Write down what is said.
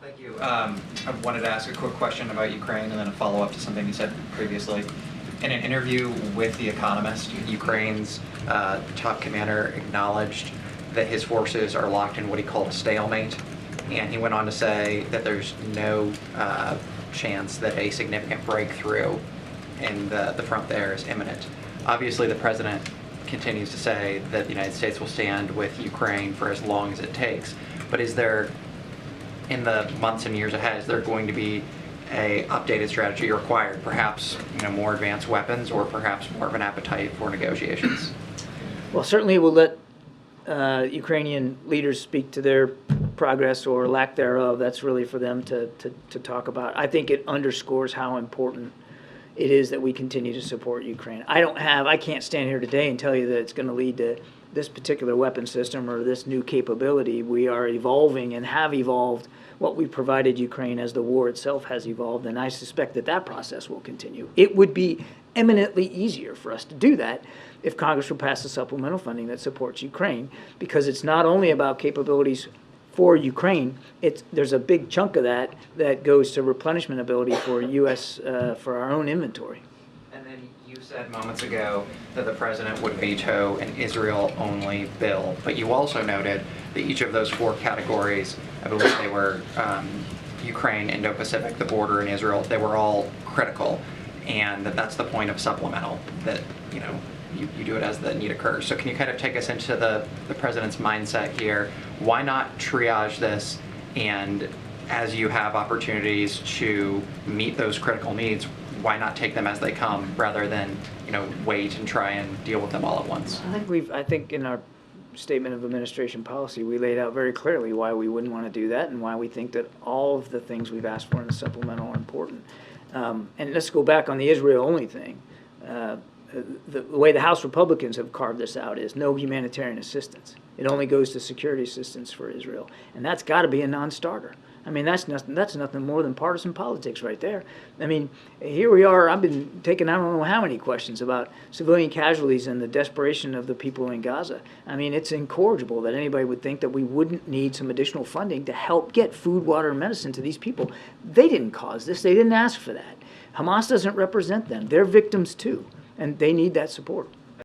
Thank you. I wanted to ask a quick question about Ukraine and then a follow-up to something you said previously. In an interview with The Economist, Ukraine's top commander acknowledged that his forces are locked in what he called a stalemate, and he went on to say that there's no chance that a significant breakthrough in the front there is imminent. Obviously, the president continues to say that the United States will stand with Ukraine for as long as it takes, but is there, in the months and years ahead, is there going to be a updated strategy required, perhaps more advanced weapons, or perhaps more of an appetite for negotiations? Well, certainly we'll let Ukrainian leaders speak to their progress or lack thereof. That's really for them to talk about. I think it underscores how important it is that we continue to support Ukraine. I can't stand here today and tell you that it's going to lead to this particular weapon system or this new capability. We are evolving and have evolved what we provided Ukraine as the war itself has evolved, and I suspect that that process will continue. It would be eminently easier for us to do that if Congress would pass the supplemental funding that supports Ukraine, because it's not only about capabilities for Ukraine, there's a big chunk of that goes to replenishment ability for U.S. For our own inventory. And then you said moments ago that the president would veto an Israel-only bill, but you also noted that each of those four categories, I believe they were Ukraine, Indo-Pacific, the border, and Israel, they were all critical, and that's the point of supplemental, that you do it as the need occurs. So can you kind of take us into the president's mindset here? Why not triage this, and as you have opportunities to meet those critical needs, why not take them as they come rather than wait and try and deal with them all at once? I think in our statement of administration policy, we laid out very clearly why we wouldn't want to do that and why we think that all of the things we've asked for in the supplemental are important. And let's go back on the Israel-only thing. The way the House Republicans have carved this out is no humanitarian assistance. It only goes to security assistance for Israel, and that's got to be a non-starter. I mean, that's nothing more than partisan politics right there. I mean, here we are. I've been taking I don't know how many questions about civilian casualties and the desperation of the people in Gaza. I mean, it's incorrigible that anybody would think that we wouldn't need some additional funding to help get food, water, and medicine to these people. They didn't cause this. They didn't ask for that. Hamas doesn't represent them. They're victims too, and they need that support.